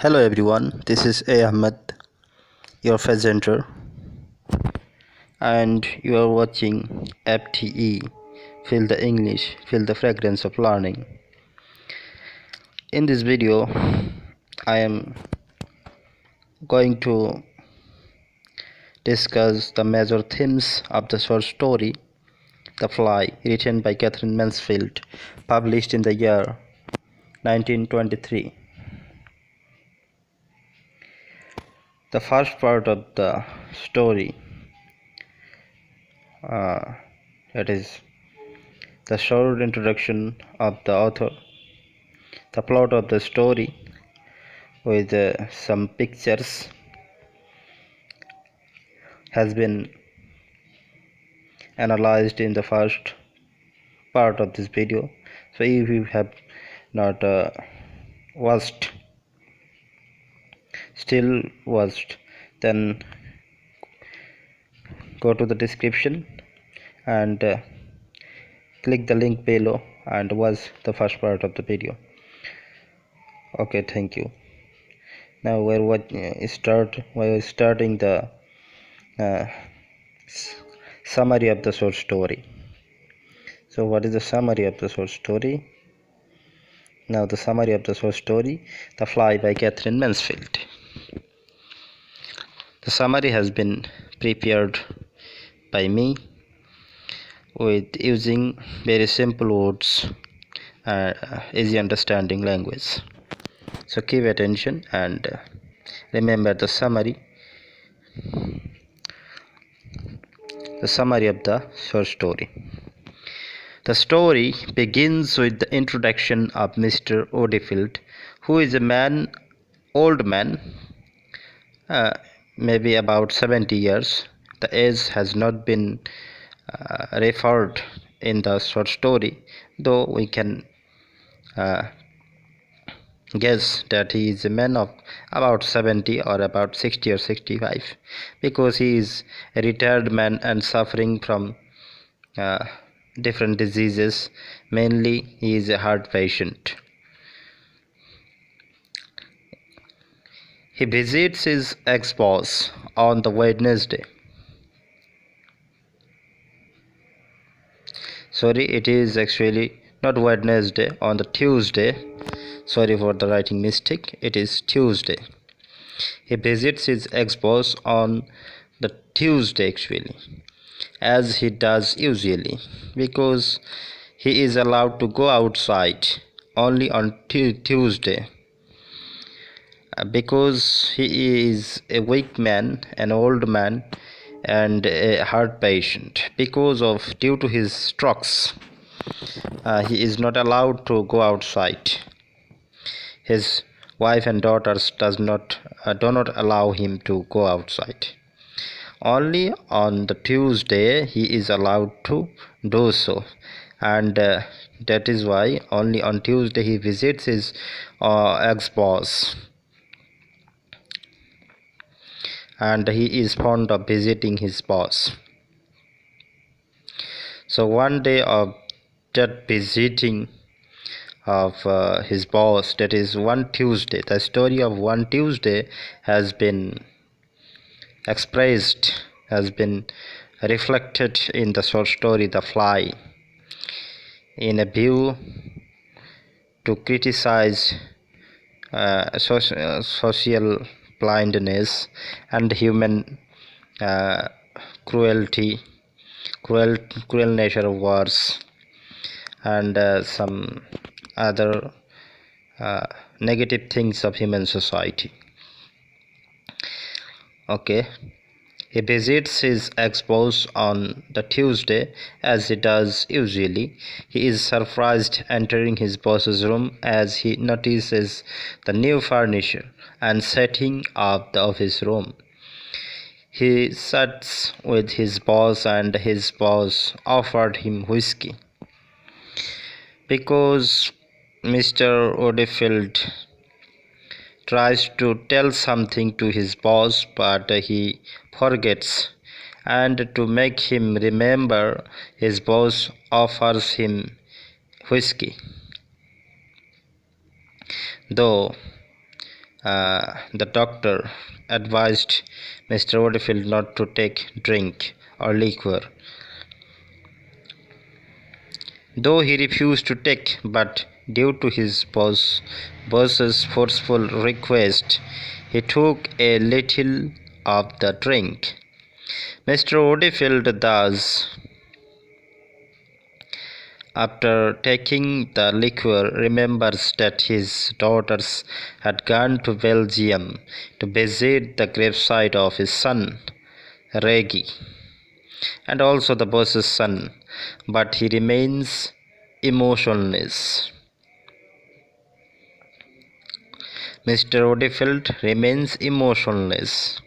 Hello everyone, this is A. Ahmed, your presenter, and you are watching FTE. Feel the English, feel the fragrance of learning. In this video, I am going to discuss the major themes of the short story, The Fly, written by Katherine Mansfield, published in the year 1923. The first part of the story, that is the short introduction of the author, the plot of the story with some pictures, has been analyzed in the first part of this video. So if you have not still watched, then go to the description and click the link below and watch the first part of the video. Okay, thank you. Now we're starting the summary of the short story. So what is the summary of the short story? Now the summary of the short story, The Fly by Katherine Mansfield. The summary has been prepared by me with using very simple words, easy understanding language. So keep attention and remember the summary. The summary of the short story. The story begins with the introduction of Mr. Odefield, who is an old man, maybe about 70 years. The age has not been referred in the short story, though we can guess that he is a man of about 70 or about 60 or 65, because he is a retired man and suffering from different diseases. Mainly he is a heart patient. He visits his ex-boss on the Wednesday. Sorry, it is actually not Wednesday, on the Tuesday. Sorry for the writing mistake, it is Tuesday. He visits his ex-boss on the Tuesday actually, as he does usually, because he is allowed to go outside only on Tuesday, because he is a weak man, an old man, and a heart patient. Due to his strokes, he is not allowed to go outside. His wife and daughters do not allow him to go outside. Only on the Tuesday he is allowed to do so, and that is why only on Tuesday he visits his ex-boss, and he is fond of visiting his boss. So one day of that visiting of his boss, that is one Tuesday, the story of one Tuesday has been expressed, has been reflected in the short story The Fly, in a view to criticize social blindness and human cruel nature of wars, and some other negative things of human society. Okay, he visits his ex-boss on the Tuesday, as he does usually. He is surprised entering his boss's room as he notices the new furniture and setting up of his room. He sits with his boss, and his boss offered him whiskey. Because Mr. Odefield tries to tell something to his boss, but he forgets, and to make him remember, his boss offers him whiskey. Though The doctor advised Mr. Waterfield not to take drink or liquor, though he refused to take, but due to his boss's forceful request, he took a little of the drink. Mr. Waterfield thus, after taking the liquor, remembers that his daughters had gone to Belgium to visit the gravesite of his son, Reggie, and also the boss's son, but he remains emotionless. Mr. Waterfield remains emotionless.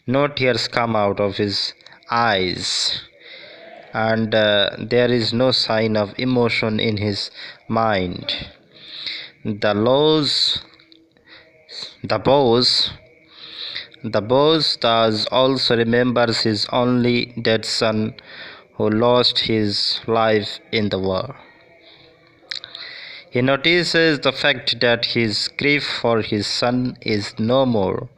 No tears come out of his eyes, and there is no sign of emotion in his mind. The laws, the boss, the boss thus also remembers his only dead son who lost his life in the war. He notices the fact that his grief for his son is no more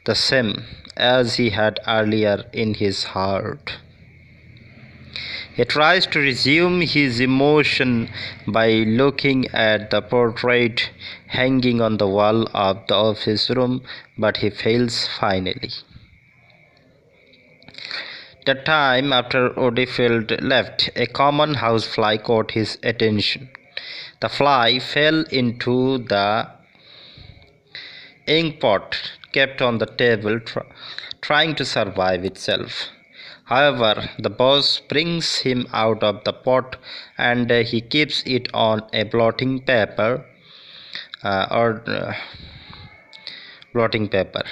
the same as he had earlier in his heart. He tries to resume his emotion by looking at the portrait hanging on the wall of the office room, but he fails finally. The time after Waterfield left, a common housefly caught his attention. The fly fell into the ink pot kept on the table, trying to survive itself. However, the boss brings him out of the pot and he keeps it on a blotting paper blotting paper.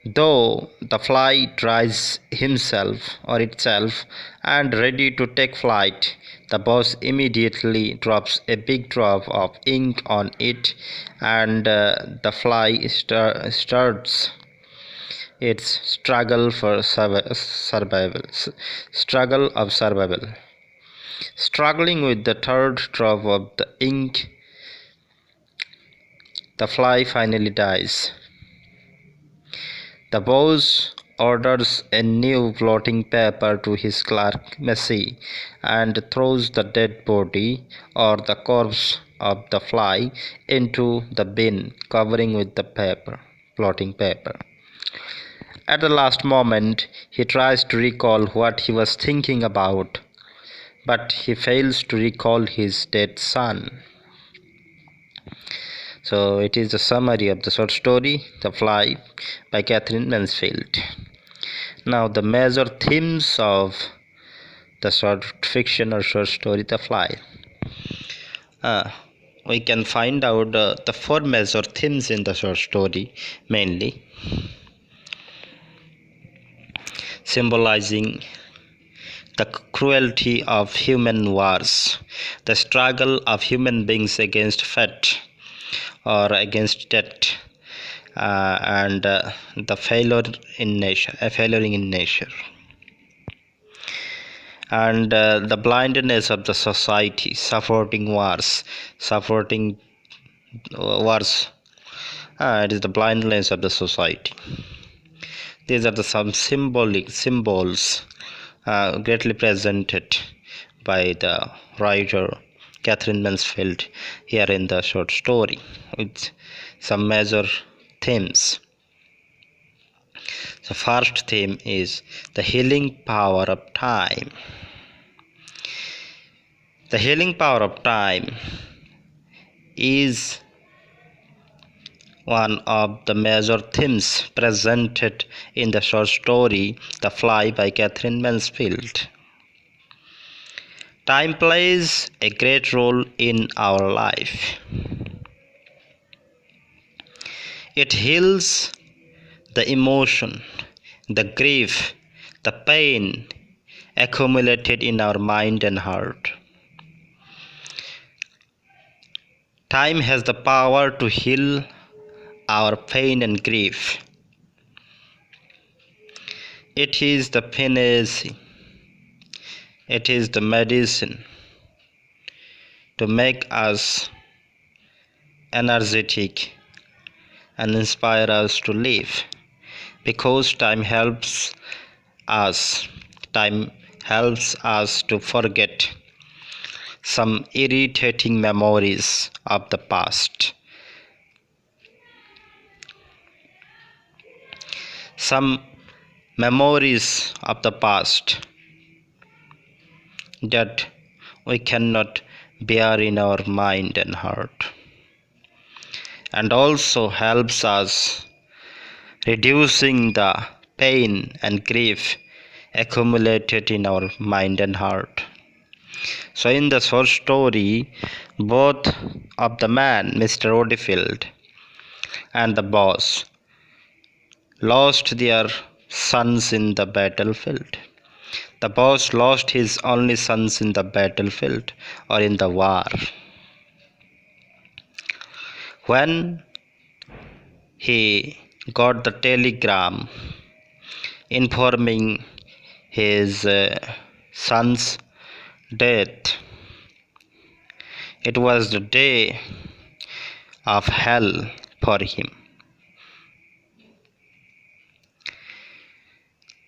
Though the fly dries himself or itself and ready to take flight, the boss immediately drops a big drop of ink on it, and the fly starts its struggle for survival. Struggling with the third drop of the ink, the fly finally dies. The boss orders a new blotting paper to his clerk Messi and throws the dead body or the corpse of the fly into the bin, covering with the blotting paper. At the last moment, he tries to recall what he was thinking about, but he fails to recall his dead son. So it is a summary of the short story The Fly by Katherine Mansfield. Now the major themes of the short fiction or short story The Fly. We can find out the four major themes in the short story, mainly symbolizing the cruelty of human wars, the struggle of human beings against fate or against death, and the failuring in nature, and the blindness of the society, supporting wars. It is the blindness of the society. These are some symbols greatly presented by the writer Katherine Mansfield here in the short story, with some major themes. The first theme is the healing power of time. The healing power of time is one of the major themes presented in the short story The Fly by Katherine Mansfield. Time plays a great role in our life. It heals the emotion, the grief, the pain accumulated in our mind and heart. Time has the power to heal our pain and grief. It is the panacea. It is the medicine to make us energetic, and inspire us to live, because us time helps us to forget some irritating memories of the past, some memories of the past that we cannot bear in our mind and heart, and also helps us reducing the pain and grief accumulated in our mind and heart. So in the short story, both of the man, Mr. Odefield, and the boss lost their sons in the battlefield. The boss lost his only sons in the battlefield or in the war. When he got the telegram informing his son's death, it was the day of hell for him.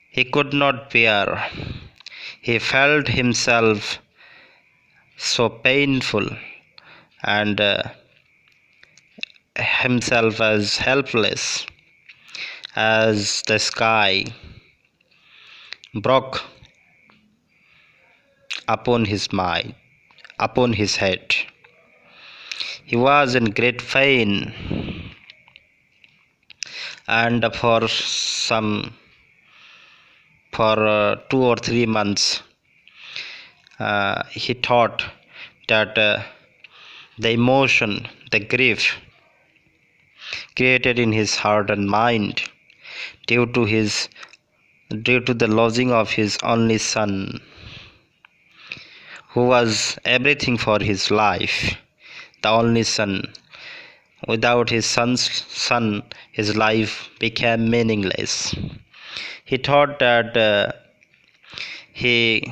He could not bear. He felt himself so painful and himself as helpless as the sky broke upon his mind, upon his head. He was in great pain, and for 2 or 3 months he thought that the emotion, the grief created in his heart and mind due to the losing of his only son, who was everything for his life, the only son. Without his son, his life became meaningless. He thought that he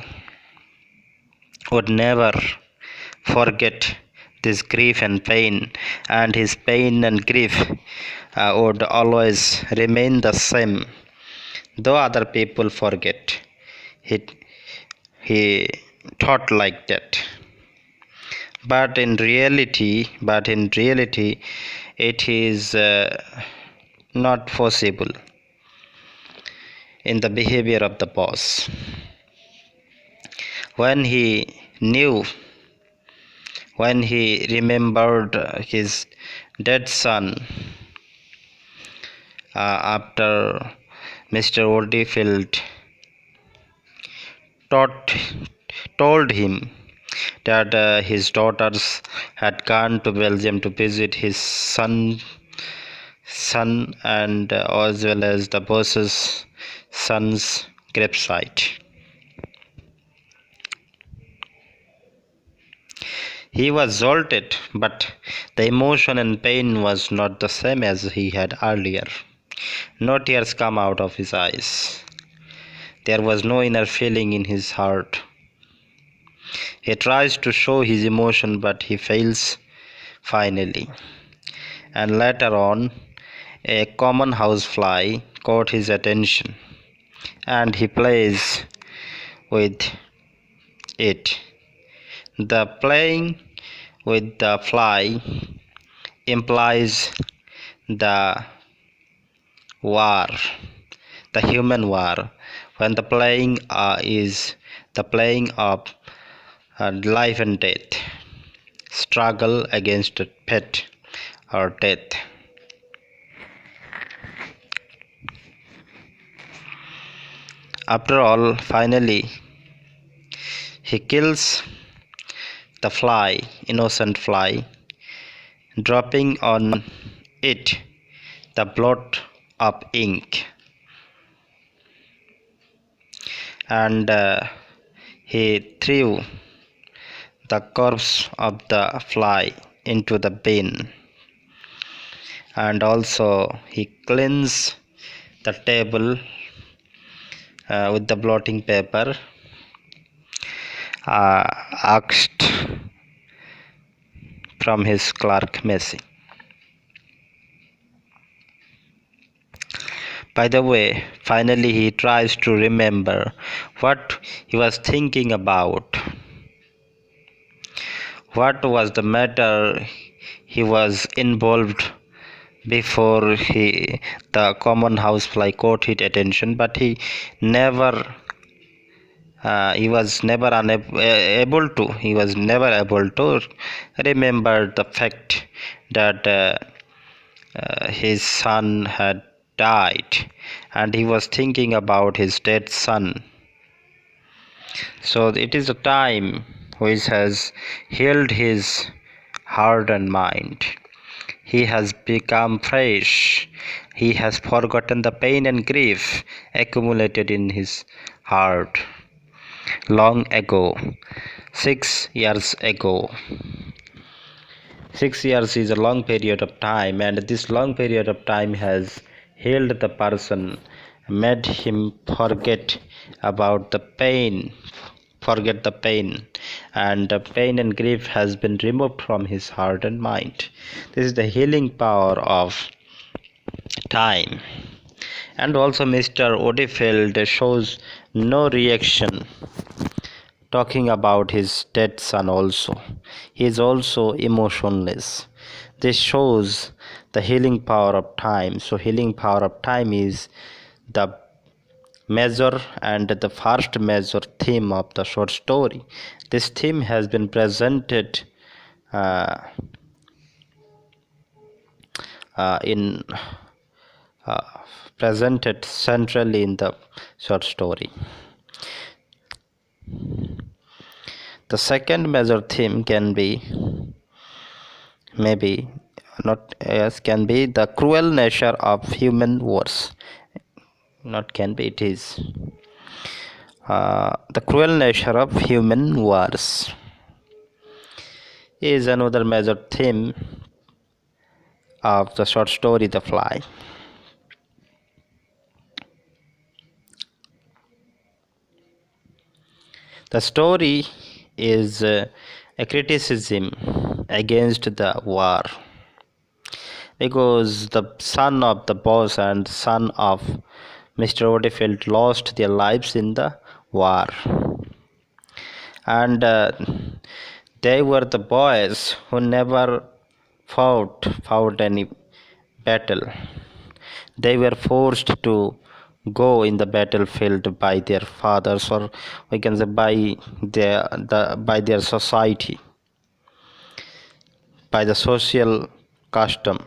would never forget this grief and pain, and his pain and grief would always remain the same, though other people forget. He thought like that. But in reality, it is not possible in the behavior of the boss. When he remembered his dead son, after Mr. Odefield told him that his daughters had gone to Belgium to visit his son, and as well as the boss's son's gravesite. He was jolted, but the emotion and pain was not the same as he had earlier. No tears come out of his eyes. There was no inner feeling in his heart. He tries to show his emotion, but he fails finally. And later on, a common housefly caught his attention, and he plays with it. The playing with the fly implies the war, the human war, when the playing is the playing of life and death, struggle against pet or death. After all, finally, he kills the fly, innocent fly, dropping on it the blot of ink, and he threw the corpse of the fly into the bin, and also he cleans the table with the blotting paper, asked from his clerk Messi. By the way, finally he tries to remember what he was thinking about. What was the matter he was involved before the common housefly caught his attention, but never he was never able to remember the fact that his son had died, and he was thinking about his dead son. So it is a time which has healed his heart and mind. He has become fresh. He has forgotten the pain and grief accumulated in his heart long ago, 6 years ago. 6 years is a long period of time, and this long period of time has healed the person, made him forget the pain, and the pain and grief has been removed from his heart and mind. This is the healing power of time. And also Mr. Odefield shows no reaction talking about his dead son. Also he is also emotionless. This shows the healing power of time. So healing power of time is the major and the first major theme of the short story. This theme has been presented in presented centrally in the short story. The second major theme can be can be the cruel nature of human wars. Not can be, it is the cruel nature of human wars is another major theme of the short story The Fly. The story is a criticism against the war, because the son of the boss and son of Mr. Odefield lost their lives in the war, and they were the boys who never fought any battle. They were forced to go in the battlefield by their fathers, or we can say by their society, by the social custom,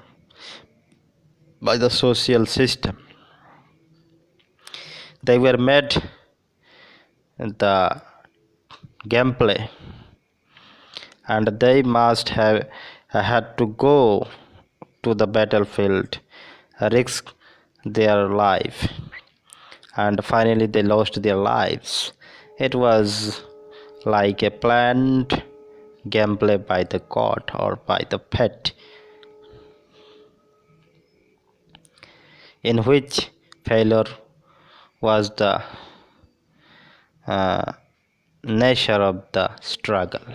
by the social system. They were made the gameplay, and they must have had to go to the battlefield, risk their life, and finally they lost their lives. It was like a planned gameplay by the god or by the pet, in which failure was the nature of the struggle.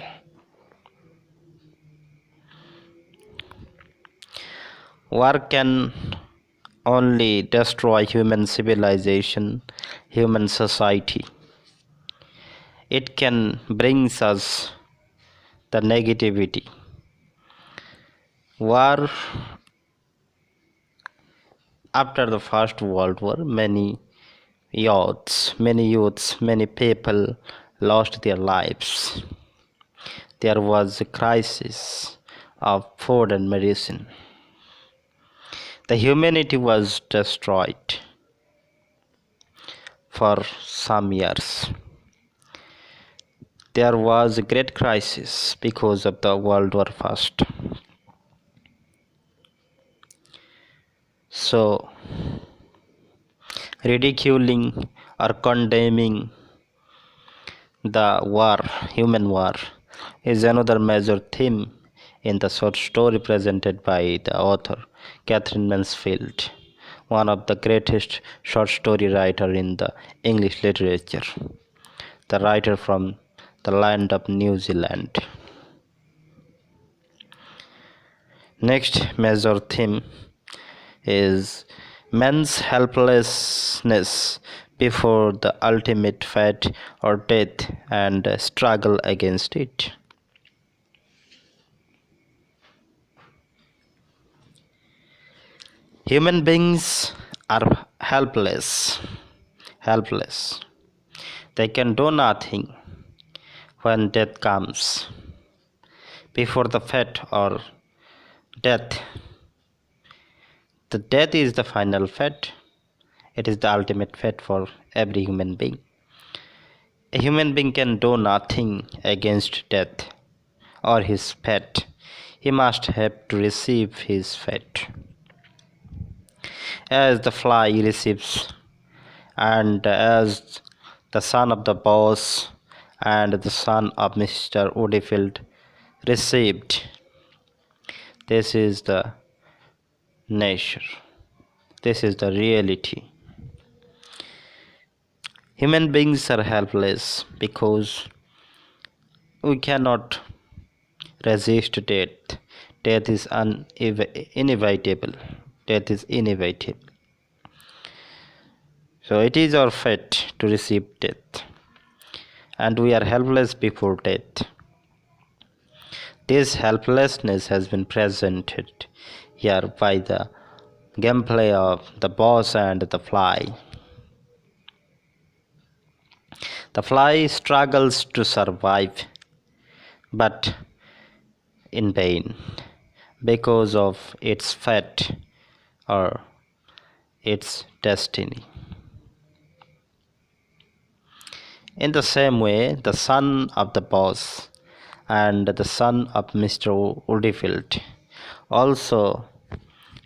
War can only destroy human civilization, human society. It can bring us the negativity. War, after the First World War, many people lost their lives. There was a crisis of food and medicine. The humanity was destroyed for some years. There was a great crisis because of the World War First. So, ridiculing or condemning the war, human war, is another major theme in the short story presented by the author Katherine Mansfield, one of the greatest short story writer in the English literature, the writer from the land of New Zealand. Next major theme is Man's helplessness before the ultimate fate or death and struggle against it. Human beings are helpless. They can do nothing when death comes. Before the fate or death, the death is the final fate. It is the ultimate fate for every human being. A human being can do nothing against death or his fate. He must have to receive his fate. As the fly receives, and as the son of the boss and the son of Mr. Woodfield received, this is the nature. This is the reality. Human beings are helpless because we cannot resist death. Death is inevitable. Death is inevitable. So it is our fate to receive death, and we are helpless before death. This helplessness has been presented here by the gameplay of the boss and the fly. The fly struggles to survive, but in vain, because of its fate or its destiny. In the same way, the son of the boss and the son of Mr. Woodfield also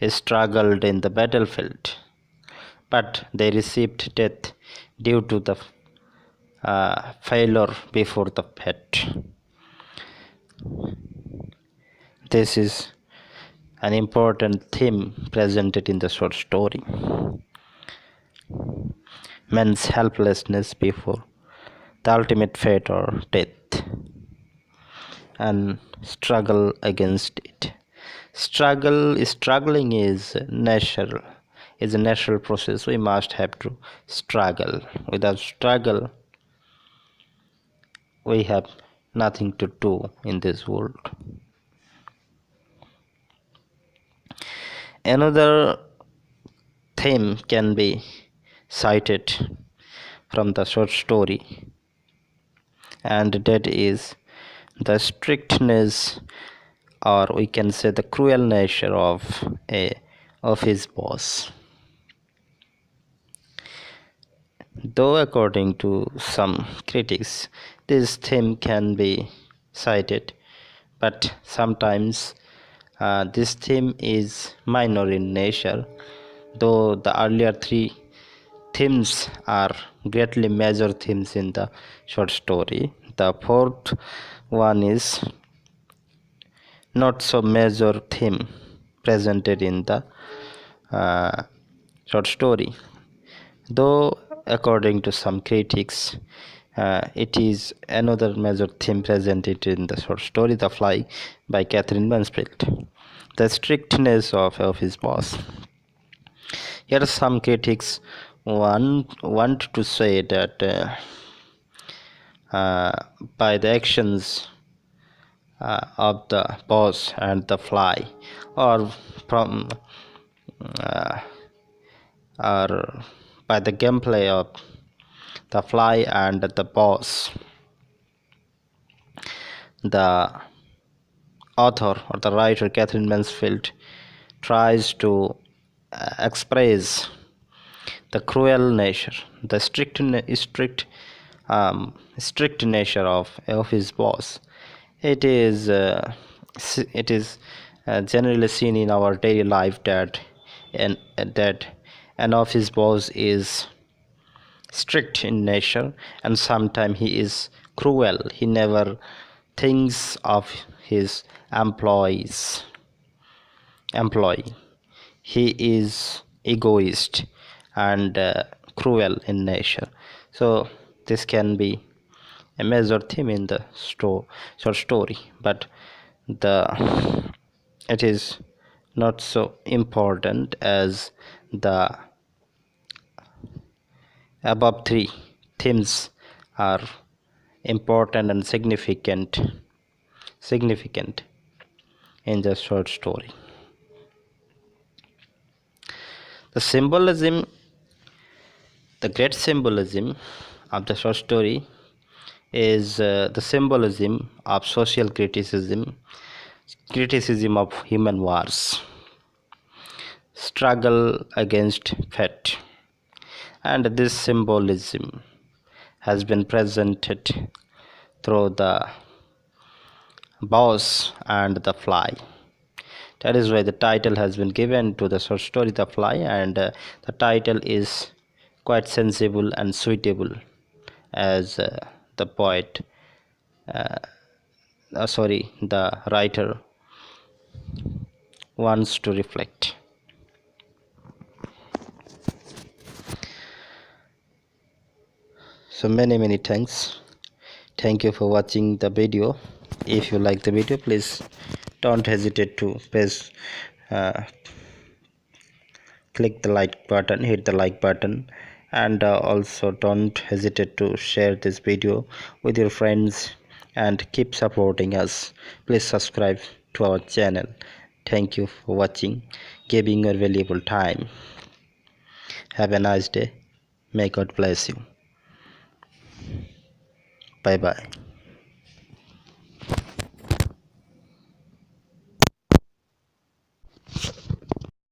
struggled in the battlefield, but they received death due to the failure before the fate. This is an important theme presented in the short story. Man's helplessness before the ultimate fate or death, and struggle against it. Struggling is natural. Is a natural process. We must have to struggle. Without struggle, we have nothing to do in this world. Another theme can be cited from the short story, and that is the strictness, or we can say the cruel nature of his boss. Though according to some critics, this theme can be cited, but sometimes this theme is minor in nature, though the earlier three themes are greatly major themes in the short story. The fourth one is not so major theme presented in the short story, though according to some critics it is another major theme presented in the short story The Fly by Katherine Mansfield, the strictness of his boss. Here some critics want to say that by the actions of the boss and the fly, or from or by the gameplay of the fly and the boss, the author or the writer Katherine Mansfield tries to express the cruel nature, the strict nature of his boss. It is generally seen in our daily life that an office boss is strict in nature, and sometimes he is cruel. He never thinks of his employee. He is egoist and cruel in nature. So this can be a major theme in the short story, but it is not so important as the above three themes are important and significant in the short story. The symbolism, the great symbolism of the short story is the symbolism of social criticism of human wars, struggle against fate, and this symbolism has been presented through the boss and the fly. That is why the title has been given to the short story The Fly, and the title is quite sensible and suitable as the poet the writer wants to reflect. So many thanks. Thank you for watching the video. If you like the video, please don't hesitate to press click the like button, hit the like button, and also don't hesitate to share this video with your friends and keep supporting us. Please subscribe to our channel. Thank you for watching, giving your valuable time. Have a nice day. May God bless you. Bye bye.